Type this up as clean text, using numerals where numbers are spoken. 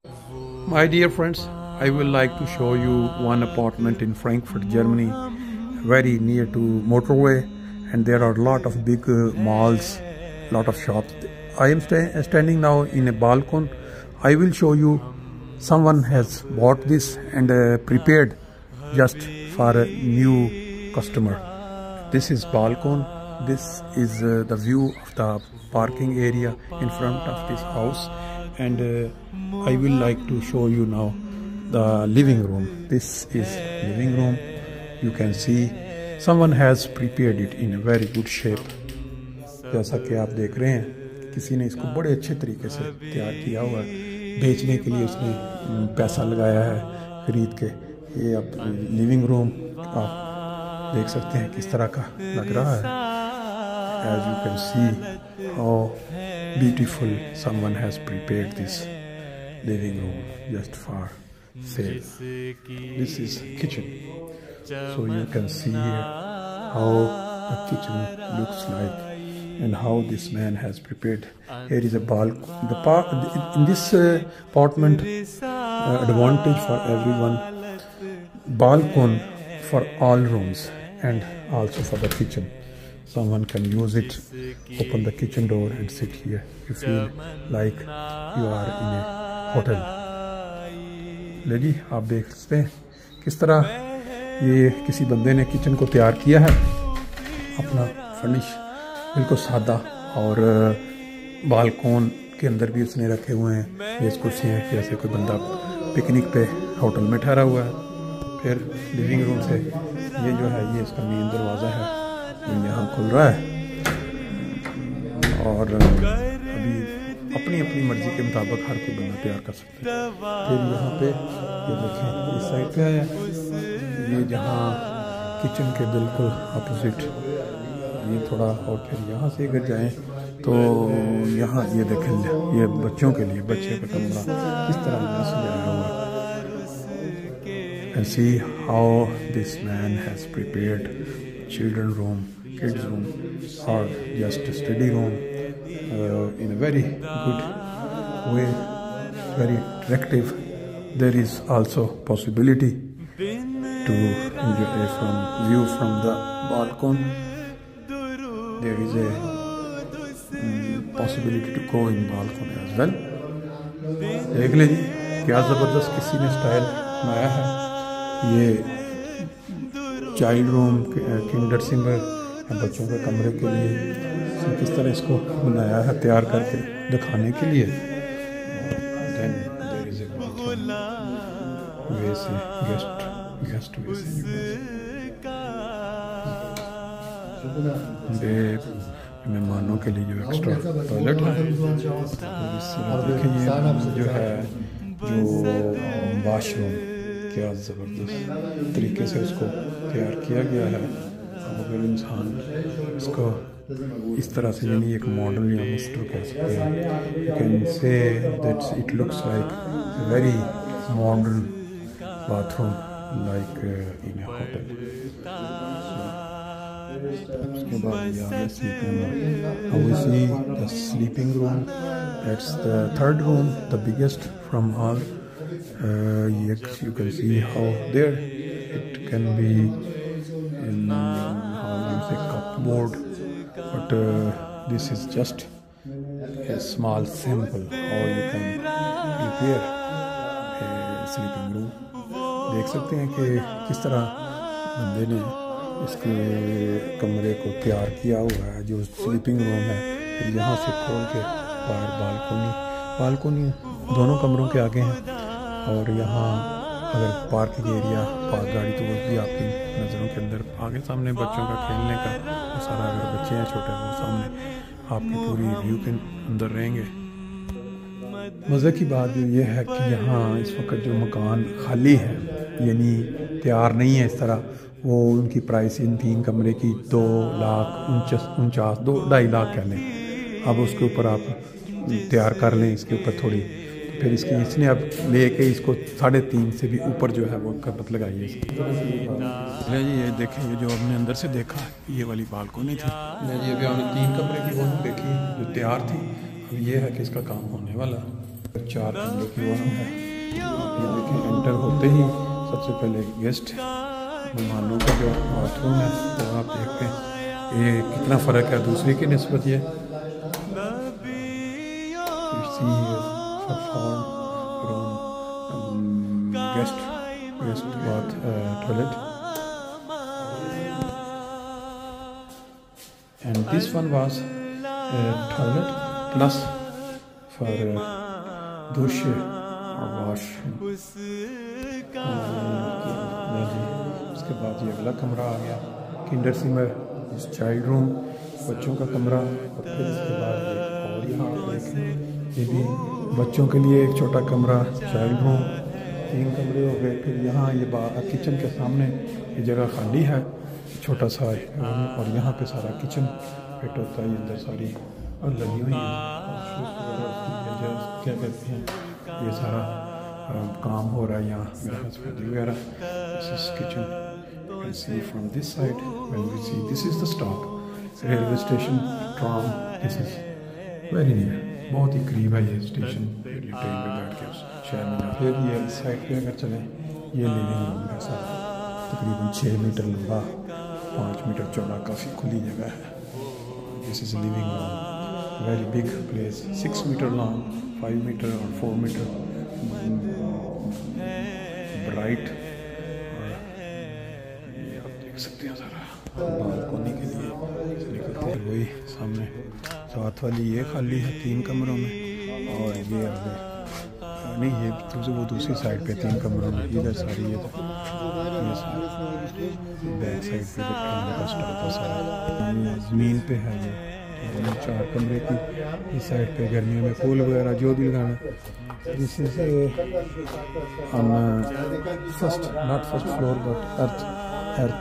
My dear friends, I will like to show you one apartment in Frankfurt, Germany, very near to motorway, and there are a lot of big malls, lot of shops. I am standing now in a balcony. I will show you someone has bought this and prepared just for a new customer. This is balcony. This is the view of the parking area in front of this house, and I will like to show you now the living room. This is living room. You can see someone has prepared it in a very good shape. जैसा कि आप देख रहे हैं, किसी ने इसको बड़े अच्छे तरीके से तैयार किया हुआ है। बेचने के लिए उसने पैसा लगाया है खरीद के। ये अब लिविंग रूम आप देख सकते हैं किस तरह का लग रहा है। As you can see how beautiful someone has prepared this living room just for sale. This is kitchen, so you can see here how the kitchen looks like and how this man has prepared. Here is a balcony. In this apartment, advantage for everyone, balcony for all rooms and also for the kitchen. Someone can use it, open the kitchen door and sit here. You feel like you are in a hotel. ले जी, आप देख सकते हैं किस तरह ये किसी बंदे ने किचन को तैयार किया है, अपना फर्निश बिल्कुल सादा। और बालकोन के अंदर भी उसने रखे हुए हैं ये कुर्सियाँ, जैसे कोई बंदा पिकनिक पे होटल में ठहरा हुआ है। फिर लिविंग रूम से ये जो है ये इसका मेन दरवाज़ा है, यहाँ खुल रहा है और अभी अपनी अपनी मर्जी के मुताबिक हर कोई बंदा तैयार कर सकता है। फिर यहाँ पे ये देखें, इस साइड पे आया, ये जहाँ किचन के बिल्कुल अपोजिट ये थोड़ा, और फिर यहाँ से अगर जाएं तो यहाँ ये देखें, ये बच्चों के लिए बच्चे का कमरा किस तरह से सजाया हुआ। And see how this man has prepared children room, kids room, or just a study room in a very good way, very attractive. There is also possibility to enjoy from view from the balcony. There is a possibility to go in balcony as well. देख लीजिए क्या ज़बरदस्त किसी ने style बनाया है। ये child room, Kinder singer, बच्चों के कमरे के लिए किस तरह इसको बनाया है तैयार करके दिखाने के लिए। Then there is a bathroom, वैसे गेस्ट वैसे मेहमानों के लिए जो एक्स्ट्रा टॉयलेट है। देखिए ये जो है जो वाशरूम, क्या ज़बरदस्त तरीके से उसको तैयार किया गया है। अगर इंसान इसको इस तरह से, यानी एक मॉडल या मास्टर कह सकते हैं, you can say that it looks like very modern bathroom like in A hotel. उसके बाद यहाँ the sleeping room, that's the third room, the biggest from all. Yes, you can see how there it can be in how you say cupboard, but this is just a small sample how you can prepare a sleeping room. देख सकते हैं कि किस तरह बंदे ने इसके कमरे को तैयार किया हुआ है, जो स्लीपिंग रूम है। फिर यहाँ से खोल के बाहर बालकोनी दोनों कमरों के आगे हैं। और यहाँ अगर पार्किंग एरिया, पार्क गाड़ी, तो वो भी आपकी नज़रों के अंदर आगे सामने बच्चों का खेलने का वो सारा, अगर बच्चे हैं छोटे वो सामने आपकी पूरी व्यू के अंदर रहेंगे। मज़े की बात ये है कि यहाँ इस वक्त जो मकान खाली है, यानी तैयार नहीं है इस तरह, वो उनकी प्राइस इन 3 कमरे की 2,49,50, 2-2.5 लाख कह लें। अब उसके ऊपर आप तैयार कर लें, इसके ऊपर थोड़ी, फिर इसने अब लेके इसको 3.5 से भी ऊपर जो है वो कीमत लगाई है। जी ये देखें, ये जो हमने अंदर से देखा ये वाली बालकोनी थी, ये भी हमने 3 कमरे की वो देखी जो तैयार थी। अब ये है कि इसका काम होने वाला। 4 कमरे की वो है। ये देखें, एंटर होते ही सबसे पहले गेस्ट मेहमानों का जो बाथरूम है वो आप देखते हैं ये कितना फ़र्क है दूसरी की निस्बत। ये guest bath toilet and this one was toilet plus for दुश और वॉश। उसके बाद ये अगला कमरा आ गया, किंडर सिमर, चाइल्ड रूम, बच्चों का कमरा। और फिर इसके बाद और यहाँ देखें ये भी बच्चों के लिए एक छोटा कमरा, चाइल्ड रूम, 3 कमरे हो गए। फिर यहाँ ये किचन के सामने ये जगह खाली है, छोटा सा रूम, और यहाँ पे सारा किचन फिट होता है। अंदर सारी और लगी हुई है, क्या कहते हैं, ये सारा काम हो रहा है यहाँ मेरा हस्बैंड वगैरह। This is kitchen, you can see from this side when we see this is the stop railway station tram, this is very near, बहुत ही करीब है ये स्टेशन। ट्रेन पे बैठ के उस शहर में। फिर ये इस साइड पे अगर चलें, ये लिविंग रूम है सारा, तकरीबन 6 मीटर लंबा, 5 मीटर चौड़ा, काफ़ी खुली जगह है। This is living room, very big place, 6 metre long, 5 metre और 4 मीटर ब्राइट। ये आप देख सकते हैं सारा बालकोनी के लिए निकलते हैं। वही सामने साथ वाली ये खाली है 3 कमरों में, और ये आगे नहीं, ये वो दूसरी साइड पे 3 कमरों में, इधर सारी ये बैक साइड पे कमरे का स्टॉप है सारा। ज़मीन पे है ये 4 कमरे की। इस साइड पे गर्मियों में फूल वगैरह जो भी लगाना। This is on first, not first floor but earth.